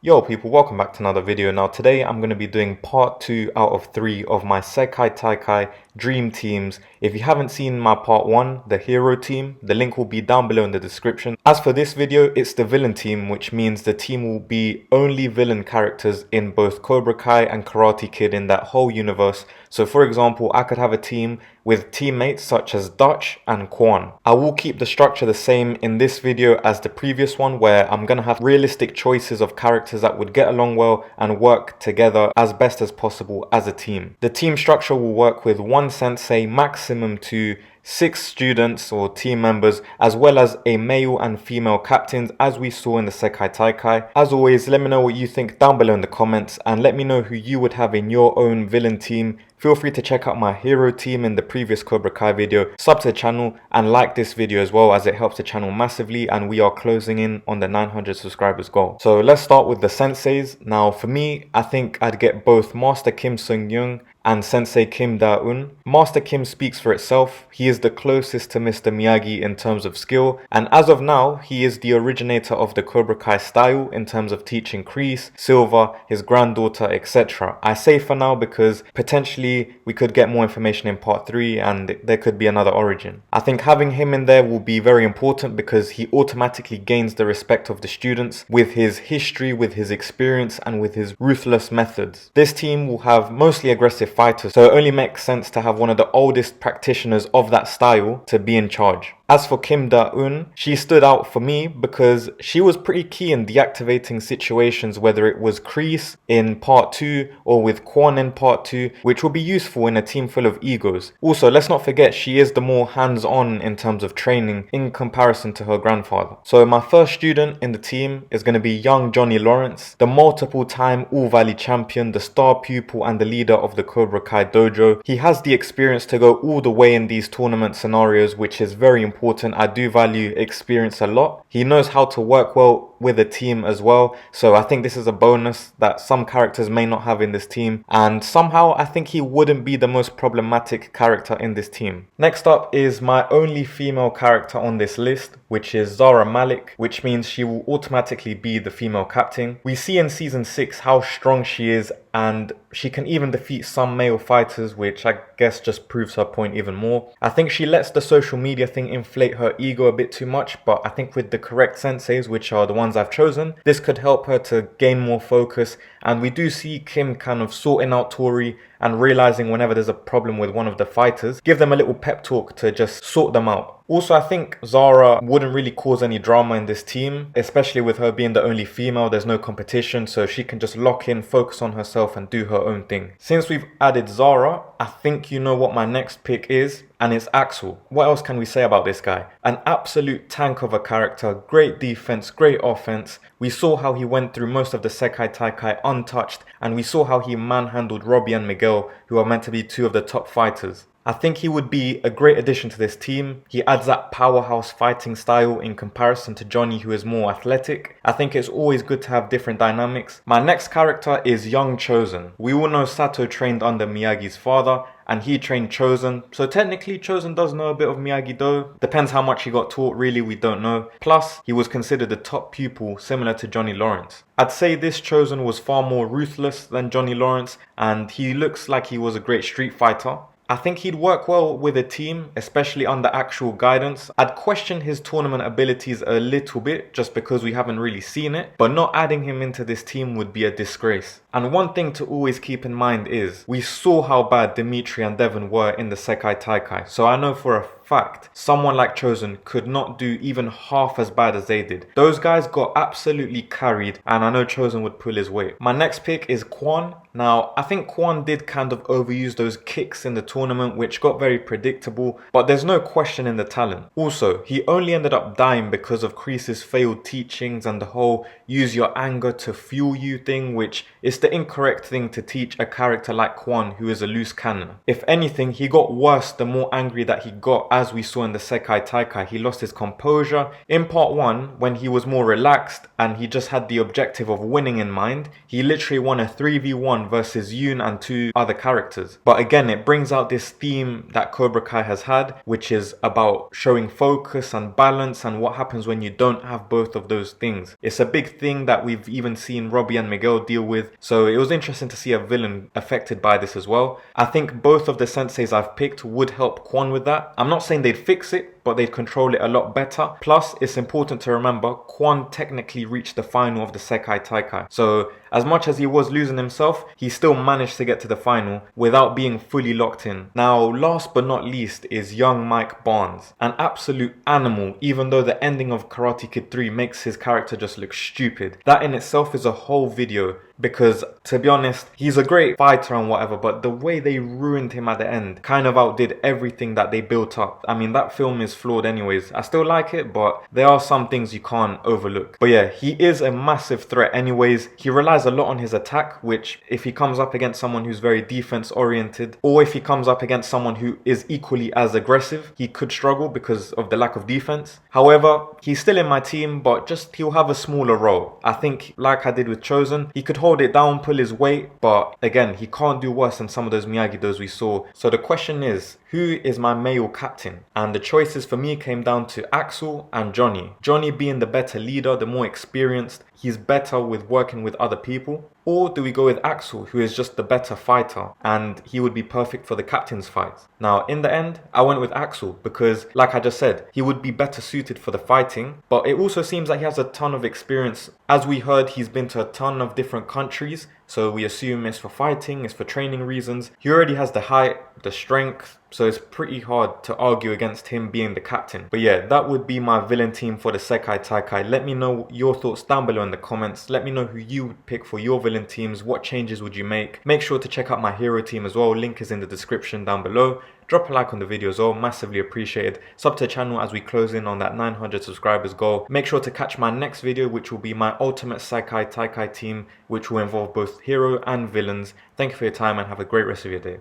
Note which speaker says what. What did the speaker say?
Speaker 1: Yo people, welcome back to another video. Now today I'm going to be doing part 2 out of 3 of my Sekai Taikai dream teams. If you haven't seen my part 1, the hero team, the link will be down below in the description. As for this video, it's the villain team, which means the team will be only villain characters in both Cobra Kai and Karate Kid in that whole universe. So for example, I could have a team with teammates such as Dutch and Quan. I will keep the structure the same in this video as the previous one, where I'm going to have realistic choices of characters that would get along well and work together as best as possible as a team. The team structure will work with one sensei, maximum to 6 students or team members, as well as a male and female captains as we saw in the Sekai Taikai. As always, let me know what you think down below in the comments and let me know who you would have in your own villain team. Feel free to check out my hero team in the previous Cobra Kai video, sub to the channel and like this video as well, as it helps the channel massively and we are closing in on the 900 subscribers goal. So let's start with the senseis. Now for me, I think I'd get both Master Kim Sung-young and Sensei Kim Da-eun. Master Kim speaks for itself. He is the closest to Mr. Miyagi in terms of skill, and as of now, he is the originator of the Cobra Kai style in terms of teaching Kreese, Silver, his granddaughter, etc. I say for now because potentially we could get more information in part 3 and there could be another origin. I think having him in there will be very important because he automatically gains the respect of the students with his history, with his experience and with his ruthless methods. This team will have mostly aggressive fighters, so it only makes sense to have one of the oldest practitioners of that style to be in charge. As for Kim Da-eun, she stood out for me because she was pretty key in deactivating situations, whether it was Kreese in part 2 or with Quan in part 2, which will be useful in a team full of egos. Also, let's not forget she is the more hands-on in terms of training in comparison to her grandfather. So my first student in the team is going to be young Johnny Lawrence, the multiple-time All-Valley champion, the star pupil and the leader of the Cobra Kai dojo. He has the experience to go all the way in these tournament scenarios, which is very important. I do value experience a lot. He knows how to work well with a team as well, so I think this is a bonus that some characters may not have in this team, and somehow I think he wouldn't be the most problematic character in this team. Next up is my only female character on this list, which is Zara Malik, which means she will automatically be the female captain. We see in season 6 how strong she is, and she can even defeat some male fighters, which I guess just proves her point even more. I think she lets the social media thing inflate her ego a bit too much, but I think with the correct senseis, which are the ones I've chosen, this could help her to gain more focus. And we do see Kim kind of sorting out Tori and realizing whenever there's a problem with one of the fighters, give them a little pep talk to just sort them out. Also, I think Zara wouldn't really cause any drama in this team, especially with her being the only female. There's no competition, so she can just lock in, focus on herself and do her own thing. Since we've added Zara, I think you know what my next pick is, and it's Axel. What else can we say about this guy? An absolute tank of a character, great defense, great offense. We saw how he went through most of the Sekai Taikai untouched, and we saw how he manhandled Robbie and Miguel, who are meant to be 2 of the top fighters. I think he would be a great addition to this team. He adds that powerhouse fighting style in comparison to Johnny, who is more athletic. I think it's always good to have different dynamics. My next character is young Chosen. We all know Sato trained under Miyagi's father, and he trained Chosen, so technically Chosen does know a bit of Miyagi-Do. Depends how much he got taught, really, we don't know. Plus, he was considered the top pupil, similar to Johnny Lawrence. I'd say this Chosen was far more ruthless than Johnny Lawrence, and he looks like he was a great street fighter. I think he'd work well with a team, especially under actual guidance. I'd question his tournament abilities a little bit just because we haven't really seen it, but not adding him into this team would be a disgrace. And one thing to always keep in mind is, we saw how bad Dimitri and Devon were in the Sekai Taikai, so I know for a fact someone like Chosen could not do even half as bad as they did. Those guys got absolutely carried, and I know Chosen would pull his weight. My next pick is Quan. Now, I think Quan did kind of overuse those kicks in the tournament, which got very predictable, but there's no question in the talent. Also, he only ended up dying because of Kreese's failed teachings and the whole use your anger to fuel you thing, which is the incorrect thing to teach a character like Quan, who is a loose cannon. If anything, he got worse the more angry that he got as we saw in the Sekai Taikai, he lost his composure. In part 1, when he was more relaxed and he just had the objective of winning in mind, he literally won a 3v1 versus Yoon and 2 other characters. But again, it brings out this theme that Cobra Kai has had, which is about showing focus and balance and what happens when you don't have both of those things. It's a big thing that we've even seen Robbie and Miguel deal with, so it was interesting to see a villain affected by this as well. I think both of the senseis I've picked would help Kwon with that. I'm not saying they'd fix it, but they'd control it a lot better. Plus, it's important to remember, Kwon technically reached the final of the Sekai Taikai. So, as much as he was losing himself, he still managed to get to the final without being fully locked in. Now, last but not least is young Mike Barnes. An absolute animal, even though the ending of Karate Kid 3 makes his character just look stupid. That in itself is a whole video, because to be honest, he's a great fighter and whatever, but the way they ruined him at the end kind of outdid everything that they built up. I mean, that film is flawed anyways. I still like it, but there are some things you can't overlook. But yeah, he is a massive threat anyways. He relies a lot on his attack, which if he comes up against someone who's very defense oriented, or if he comes up against someone who is equally as aggressive, he could struggle because of the lack of defense. However, he's still in my team, but just he'll have a smaller role. I think, like I did with Chosen, he could hold it down, pull his weight, but again, he can't do worse than some of those Miyagi-Dos we saw. So the question is, who is my male captain? And the choices for me came down to Axel and Johnny. Johnny being the better leader, the more experienced, he's better with working with other people. Or do we go with Axel, who is just the better fighter, and he would be perfect for the captain's fights? Now, in the end, I went with Axel because, like I just said, he would be better suited for the fighting, but it also seems like he has a ton of experience. As we heard, he's been to a ton of different countries, so we assume it's for fighting, it's for training reasons. He already has the height, the strength, so it's pretty hard to argue against him being the captain. But yeah, that would be my villain team for the Sekai Taikai. Let me know your thoughts down below in the comments. Let me know who you would pick for your villain teams. What changes would you make? Make sure to check out my hero team as well. Link is in the description down below. Drop a like on the video as well, massively appreciated. Sub to the channel as we close in on that 900 subscribers goal. Make sure to catch my next video, which will be my ultimate Sekai Taikai team, which will involve both hero and villains. Thank you for your time and have a great rest of your day.